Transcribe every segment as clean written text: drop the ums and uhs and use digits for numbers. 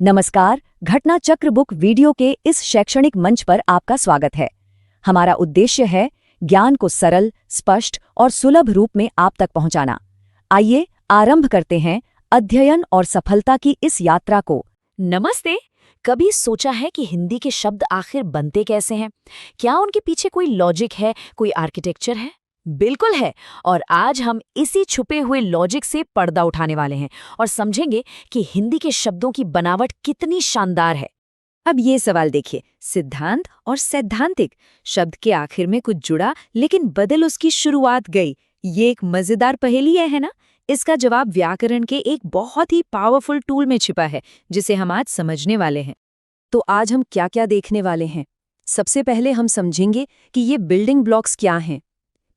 नमस्कार, घटना चक्र बुक वीडियो के इस शैक्षणिक मंच पर आपका स्वागत है। हमारा उद्देश्य है ज्ञान को सरल, स्पष्ट और सुलभ रूप में आप तक पहुंचाना। आइए आरंभ करते हैं अध्ययन और सफलता की इस यात्रा को। नमस्ते। कभी सोचा है कि हिंदी के शब्द आखिर बनते कैसे हैं? क्या उनके पीछे कोई लॉजिक है, कोई आर्किटेक्चर है? बिल्कुल है। और आज हम इसी छुपे हुए लॉजिक से पर्दा उठाने वाले हैं और समझेंगे कि हिंदी के शब्दों की बनावट कितनी शानदार है। अब ये सवाल देखिए, सिद्धांत और सैद्धांतिक शब्द के आखिर में कुछ जुड़ा लेकिन बदल उसकी शुरुआत गई। ये एक मजेदार पहेली है ना? इसका जवाब व्याकरण के एक बहुत ही पावरफुल टूल में छिपा है, जिसे हम आज समझने वाले हैं। तो आज हम क्या क्या देखने वाले हैं? सबसे पहले हम समझेंगे कि ये बिल्डिंग ब्लॉक्स क्या हैं।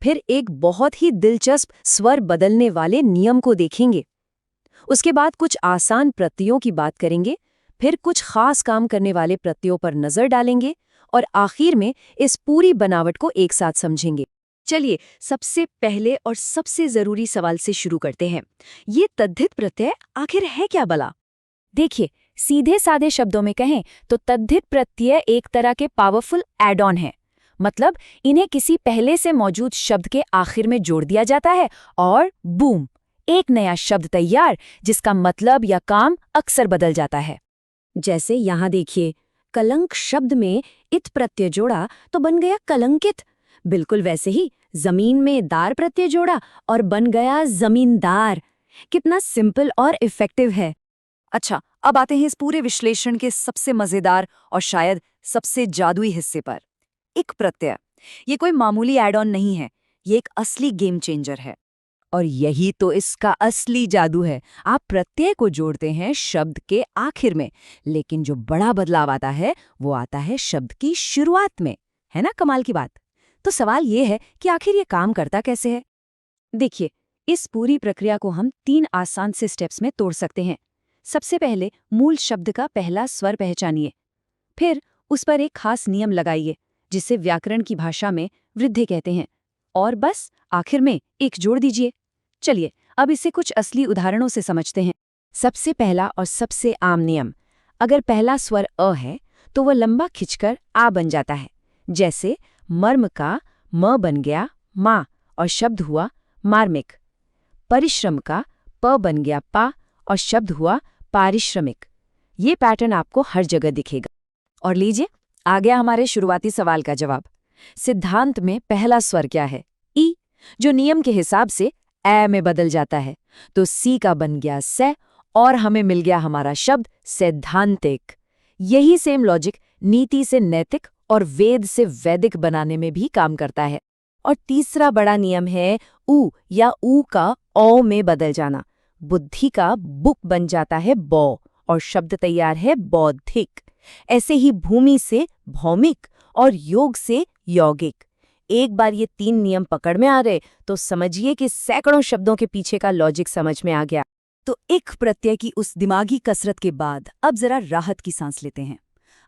फिर एक बहुत ही दिलचस्प स्वर बदलने वाले नियम को देखेंगे। उसके बाद कुछ आसान प्रत्ययों की बात करेंगे, फिर कुछ खास काम करने वाले प्रत्ययों पर नजर डालेंगे और आखिर में इस पूरी बनावट को एक साथ समझेंगे। चलिए, सबसे पहले और सबसे जरूरी सवाल से शुरू करते हैं। ये तद्धित प्रत्यय आखिर है क्या भला? देखिए, सीधे साधे शब्दों में कहें तो तद्धित प्रत्यय एक तरह के पावरफुल एड ऑन है। मतलब इन्हें किसी पहले से मौजूद शब्द के आखिर में जोड़ दिया जाता है और बूम, एक नया शब्द तैयार, जिसका मतलब या काम अक्सर बदल जाता है। जैसे यहाँ देखिए, कलंक शब्द में इत प्रत्यय जोड़ा तो बन गया कलंकित। बिल्कुल वैसे ही जमीन में दार प्रत्यय जोड़ा और बन गया जमींदार। कितना सिंपल और इफेक्टिव है। अच्छा, अब आते हैं इस पूरे विश्लेषण के सबसे मजेदार और शायद सबसे जादुई हिस्से पर। एक प्रत्यय, ये कोई मामूली एड ऑन नहीं है, ये एक असली गेम चेंजर है। और यही तो इसका असली जादू है। आप प्रत्यय को जोड़ते हैं शब्द के आखिर में, लेकिन जो बड़ा बदलाव आता है वो आता है शब्द की शुरुआत में। है ना कमाल की बात? तो सवाल ये है कि आखिर ये काम करता कैसे है? देखिए, इस पूरी प्रक्रिया को हम 3 आसान से स्टेप्स में तोड़ सकते हैं। सबसे पहले मूल शब्द का पहला स्वर पहचानिए, फिर उस पर एक खास नियम लगाइए जिसे व्याकरण की भाषा में वृद्धि कहते हैं, और बस आखिर में एक जोड़ दीजिए। चलिए, अब इसे कुछ असली उदाहरणों से समझते हैं। सबसे पहला और सबसे आम नियम, अगर पहला स्वर अ है तो वह लंबा खिंचकर आ बन जाता है। जैसे मर्म का म बन गया माँ और शब्द हुआ मार्मिक। परिश्रम का प बन गया पा और शब्द हुआ पारिश्रमिक। ये पैटर्न आपको हर जगह दिखेगा। और लीजिए, आ गया हमारे शुरुआती सवाल का जवाब। सिद्धांत में पहला स्वर क्या है? ई, जो नियम के हिसाब से ए में बदल जाता है। तो सी का बन गया से और हमें मिल गया हमारा शब्द सैद्धांतिक। यही सेम लॉजिक नीति से नैतिक और वेद से वैदिक बनाने में भी काम करता है। और तीसरा बड़ा नियम है ऊ या ऊ का औ में बदल जाना। बुद्धि का बुक बन जाता है बौ और शब्द तैयार है बौद्धिक। ऐसे ही भूमि से भौमिक और योग से यौगिक। एक बार ये 3 नियम पकड़ में आ गए तो समझिए कि सैकड़ों शब्दों के पीछे का लॉजिक समझ में आ गया। तो एक प्रत्यय की उस दिमागी कसरत के बाद अब जरा राहत की सांस लेते हैं।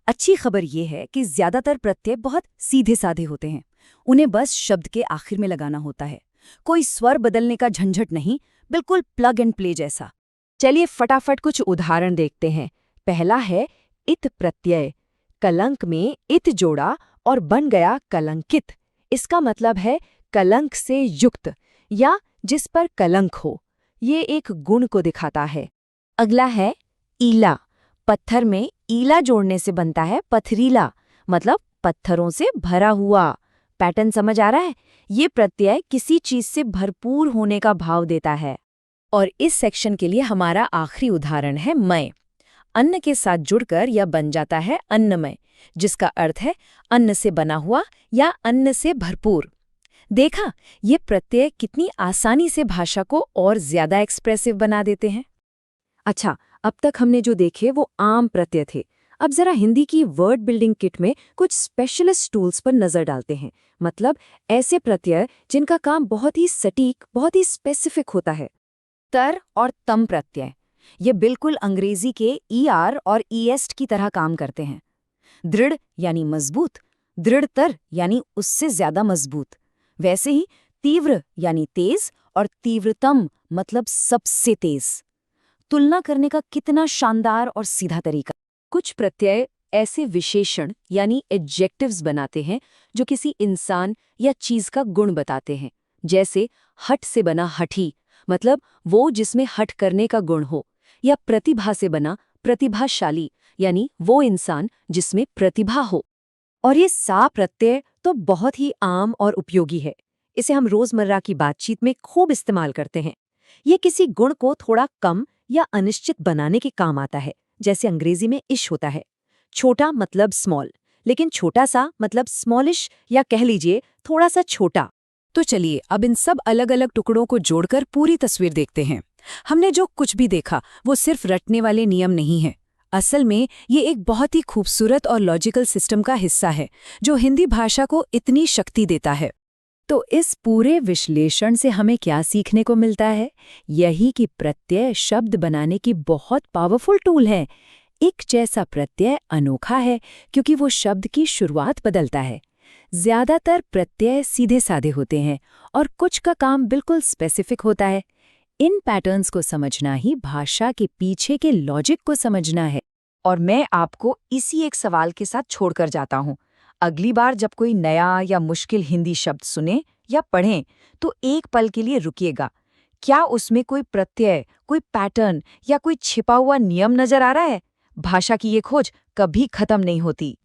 अच्छी खबर ये है कि ज्यादातर प्रत्यय बहुत सीधे साधे होते हैं। उन्हें बस शब्द के आखिर में लगाना होता है। कोई स्वर बदलने का झंझट नहीं, बिल्कुल प्लग एंड प्ले जैसा। चलिए फटाफट कुछ उदाहरण देखते हैं। पहला है इत प्रत्यय। कलंक में इत जोड़ा और बन गया कलंकित। इसका मतलब है कलंक से युक्त या जिस पर कलंक हो। ये एक गुण को दिखाता है। अगला है ईला। पत्थर में ईला जोड़ने से बनता है पथरीला, मतलब पत्थरों से भरा हुआ। पैटर्न समझ आ रहा है? ये प्रत्यय किसी चीज से भरपूर होने का भाव देता है। और इस सेक्शन के लिए हमारा आखिरी उदाहरण है मय। अन्न के साथ जुड़कर यह बन जाता है अन्नमय, जिसका अर्थ है अन्न से बना हुआ या अन्न से भरपूर। देखा, ये प्रत्यय कितनी आसानी से भाषा को और ज्यादा एक्सप्रेसिव बना देते हैं। अच्छा, अब तक हमने जो देखे वो आम प्रत्यय थे। अब जरा हिंदी की वर्ड बिल्डिंग किट में कुछ स्पेशलिस्ट टूल्स पर नजर डालते हैं। मतलब ऐसे प्रत्यय जिनका काम बहुत ही सटीक, बहुत ही स्पेसिफिक होता है। तर और तम प्रत्यय, ये बिल्कुल अंग्रेजी के ईआर और ईएस्ट की तरह काम करते हैं। दृढ़ यानी मजबूत, दृढ़तर यानी उससे ज्यादा मजबूत। वैसे ही तीव्र यानी तेज और तीव्रतम मतलब सबसे तेज। तुलना करने का कितना शानदार और सीधा तरीका। कुछ प्रत्यय ऐसे विशेषण यानी एडजेक्टिव्स बनाते हैं जो किसी इंसान या चीज का गुण बताते हैं। जैसे हठ से बना हठी, मतलब वो जिसमें हठ करने का गुण हो, या प्रतिभा से बना प्रतिभाशाली, यानी वो इंसान जिसमें प्रतिभा हो। और ये सा प्रत्यय तो बहुत ही आम और उपयोगी है। इसे हम रोजमर्रा की बातचीत में खूब इस्तेमाल करते हैं। ये किसी गुण को थोड़ा कम या अनिश्चित बनाने के काम आता है, जैसे अंग्रेजी में इश होता है। छोटा मतलब स्मॉल, लेकिन छोटा सा मतलब स्मॉलिश, या कह लीजिए थोड़ा सा छोटा। तो चलिए अब इन सब अलग अलग टुकड़ों को जोड़कर पूरी तस्वीर देखते हैं। हमने जो कुछ भी देखा वो सिर्फ रटने वाले नियम नहीं है। असल में ये एक बहुत ही खूबसूरत और लॉजिकल सिस्टम का हिस्सा है जो हिंदी भाषा को इतनी शक्ति देता है। तो इस पूरे विश्लेषण से हमें क्या सीखने को मिलता है? यही कि प्रत्यय शब्द बनाने की बहुत पावरफुल टूल है। एक जैसा प्रत्यय अनोखा है क्योंकि वो शब्द की शुरुआत बदलता है। ज्यादातर प्रत्यय सीधे साधे होते हैं और कुछ का काम बिल्कुल स्पेसिफिक होता है। इन पैटर्न्स को समझना ही भाषा के पीछे के लॉजिक को समझना है। और मैं आपको इसी एक सवाल के साथ छोड़कर जाता हूँ। अगली बार जब कोई नया या मुश्किल हिंदी शब्द सुने या पढ़ें तो एक पल के लिए रुकिएगा। क्या उसमें कोई प्रत्यय, कोई पैटर्न या कोई छिपा हुआ नियम नजर आ रहा है? भाषा की ये खोज कभी खत्म नहीं होती।